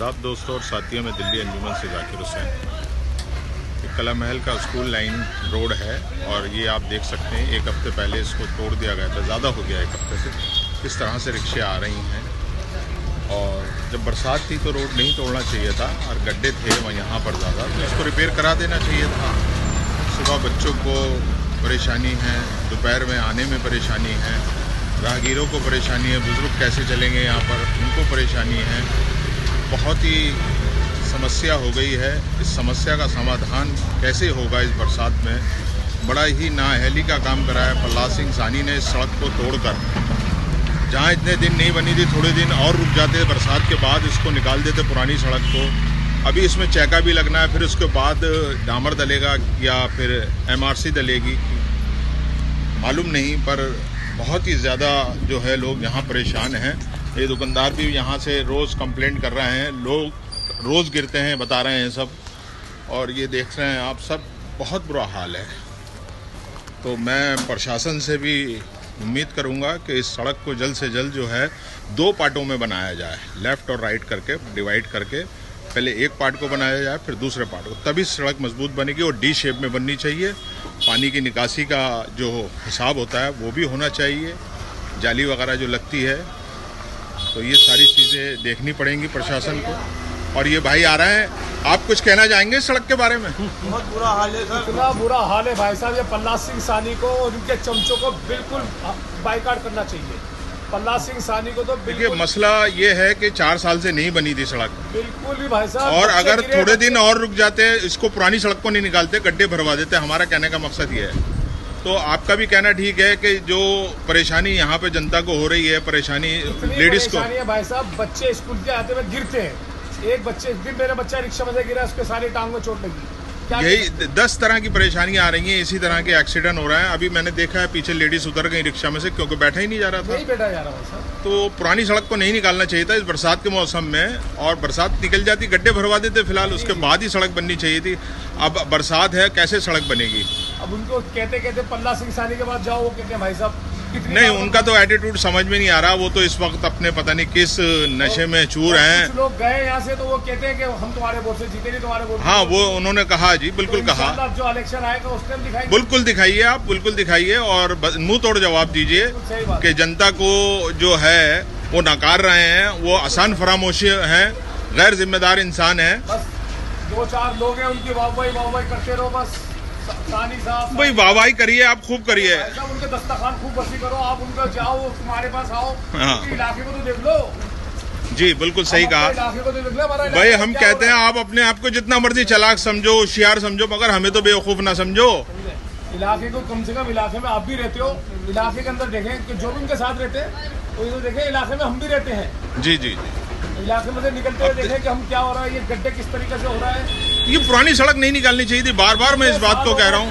आदाब दोस्तों और साथियों में दिल्ली अंजुमन से जाकिर हुसैन। कला महल का स्कूल लाइन रोड है और ये आप देख सकते हैं एक हफ्ते पहले इसको तोड़ दिया गया था, ज़्यादा हो गया एक हफ्ते से। इस तरह से रिक्शे आ रही हैं और जब बरसात थी तो रोड नहीं तोड़ना चाहिए था और गड्ढे थे वहाँ यहाँ पर ज़्यादा, तो इसको रिपेयर करा देना चाहिए था। सुबह बच्चों को परेशानी है, दोपहर में आने में परेशानी है, राहगीरों को परेशानी है, बुज़ुर्ग कैसे चलेंगे यहाँ पर उनको परेशानी है। बहुत ही समस्या हो गई है। इस समस्या का समाधान कैसे होगा इस बरसात में? बड़ा ही नाअहली का काम करा है प्रहलाद सिंह सानी ने इस सड़क को तोड़कर। जहाँ इतने दिन नहीं बनी थी, थोड़े दिन और रुक जाते बरसात के बाद इसको निकाल देते पुरानी सड़क को। अभी इसमें चैका भी लगना है, फिर उसके बाद डामर डलेगा या फिर MRC डलेगी, मालूम नहीं। पर बहुत ही ज़्यादा जो है लोग यहाँ परेशान हैं। ये दुकानदार भी यहाँ से रोज़ कंप्लेंट कर रहे हैं, लोग रोज़ गिरते हैं, बता रहे हैं सब। और ये देख रहे हैं आप सब, बहुत बुरा हाल है। तो मैं प्रशासन से भी उम्मीद करूँगा कि इस सड़क को जल्द से जल्द जो है 2 पार्टों में बनाया जाए, लेफ़्ट और राइट करके डिवाइड करके। पहले एक पार्ट को बनाया जाए फिर दूसरे पार्ट को, तभी सड़क मजबूत बनेगी और D शेप में बननी चाहिए। पानी की निकासी का जो हिसाब होता है वो भी होना चाहिए, जाली वगैरह जो लगती है, तो ये सारी चीज़ें देखनी पड़ेंगी प्रशासन को। और ये भाई आ रहे हैं, आप कुछ कहना चाहेंगे सड़क के बारे में? बहुत बुरा हाल है सर, इतना बुरा हाल है भाई साहब। ये प्रहलाद सिंह सानी को और उनके चमचों को बिल्कुल बाइकाट करना चाहिए। प्रहलाद सिंह सानी को तो देखिए, मसला ये है कि 4 साल से नहीं बनी थी सड़क, बिल्कुल भी भाई साहब। और अगर थोड़े दिन और रुक जाते, इसको पुरानी सड़क को नहीं निकालते, गड्ढे भरवा देते। हमारा कहने का मकसद ये है। तो आपका भी कहना ठीक है कि जो परेशानी यहाँ पे जनता को हो रही है, परेशानी लेडीज को है भाई साहब। बच्चे स्कूल के आते हुए गिरते हैं। एक दिन मेरा बच्चा रिक्शा में से गिरा, उसके सारी टांग में चोट लगी। यही 10 तरह की परेशानियां आ रही हैं, इसी तरह के एक्सीडेंट हो रहा है। अभी मैंने देखा है पीछे लेडीज उतर गई रिक्शा में से, क्योंकि बैठा ही नहीं जा रहा था। नहीं बैठा जा रहा भाई साहब। तो पुरानी सड़क को नहीं निकालना चाहिए था इस बरसात के मौसम में, और बरसात निकल जाती, गड्ढे भरवा देते फिलहाल, उसके बाद ही सड़क बननी चाहिए थी। अब बरसात है, कैसे सड़क बनेगी? अब उनको कहते प्रहलाद सिंह सानी के बाद जाओ, वो कहते हैं भाई साहब नहीं, उनका तो एटीट्यूड समझ में नहीं आ रहा। वो तो इस वक्त अपने पता नहीं किस नशे में चूर हैं। कुछ लोग गए यहाँ से तो वो कहते हैं कि हम तुम्हारे वोट से जीते नहीं, तुम्हारे वोट। हाँ, वो उन्होंने कहा जी, बिल्कुल कहा। जो इलेक्शन आएगा उसमें दिखाएंगे। बिल्कुल दिखाइए, आप बिल्कुल दिखाइए और मुंह तोड़ जवाब दीजिए कि जनता को जो है वो नकार रहे हैं, वो आसान फरामोशी हैं, गैर जिम्मेदार इंसान हैं। बस 2-4 लोग हैं, उनकी वाहवाही करते रहो बस। सानी साहब भाई वाहवाही करिए, आप खूब करिए, उनके दस्तरखान खूब बसी करो, आप उनको जाओ, तुम्हारे पास आओ। हाँ। इलाके को तो देख लो। जी बिल्कुल सही कहा इलाके को तो देख लो। भाई, हम कहते हैं आप अपने आप को जितना मर्जी चालाक समझो, होशियार समझो, मगर हमें तो बेवकूफ़ ना समझो। इलाके को कम से कम, इलाके में आप भी रहते हो, इलाके के अंदर देखें कि जो भी उनके साथ रहते हैं वो तो देखें इलाके में हम भी रहते हैं। जी जी, इलाके में से निकलते हुए देखें कि हम क्या हो रहा है, ये गड्ढे किस तरीके से हो रहा है। ये पुरानी सड़क नहीं निकालनी चाहिए थी, बार बार मैं इस बात को कह रहा हूँ।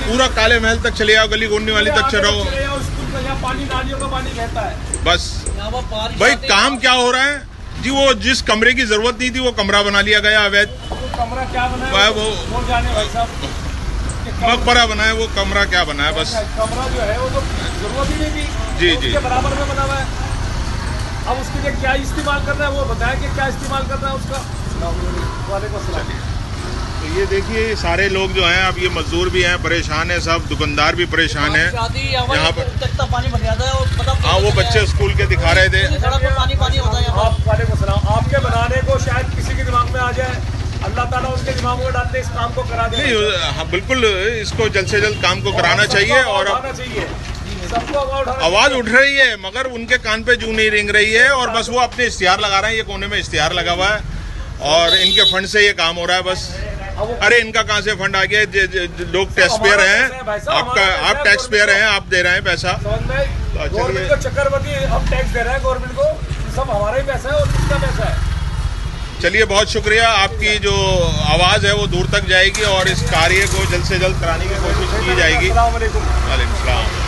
पूरा काले महल तक चले आओ, गली गोंडी वाली तक चलो, पानी नालियों का पानी बहता है बस। भाई काम क्या हो रहा है जी? वो जिस कमरे की जरूरत नहीं थी वो कमरा बना लिया गया अवैध। कमरा क्या बना है वो जाने भाई साहब। मकबरा बना है, वो कमरा क्या बना है? बस कमरा जो है वो तो जरूरत ही नहीं थी, जी जी, बराबर में बना हुआ है। अब उसके लिए क्या इस्तेमाल कर रहा है वो बताएं कि क्या इस्तेमाल कर रहा है उसका। तो ये देखिए सारे लोग जो हैं, अब ये मजदूर भी हैं, परेशान हैं, सब दुकानदार भी परेशान हैं यहाँ पर। पानी भर जाता है। हाँ, वो बच्चे स्कूल के दिखा रहे थे। पानी होता है। वालेकुम सलाम। आपके बनाने को शायद किसी के दिमाग में आ जाए, अल्लाह ताला उसके दिमाग में डालते इस काम को करा दे। नहीं, हाँ बिल्कुल, इसको जल्द से जल्द काम को कराना चाहिए। और सबको आवाज उठ रही है मगर उनके कान पे जू नहीं रेंग रही है, और बस वो अपने इश्तिहार लगा रहे हैं। ये कोने में इश्तिहार लगा हुआ है और इनके फंड से ये काम हो रहा है बस। अरे इनका कहाँ से फंड आ गया? लोग टैक्स पेयर हैं, आप टैक्स पेयर हैं, आप दे रहे हैं पैसा। गवर्नमेंट को चक्रवर्ती हम टैक्स दे रहे हैं, गवर्नमेंट को सब हमारा ही पैसा है और किसका पैसा है? चलिए, बहुत शुक्रिया। आपकी जो आवाज़ है वो दूर तक जाएगी और इस कार्य को जल्द से जल्द कराने की कोशिश की जाएगी। वालेकुम सलाम।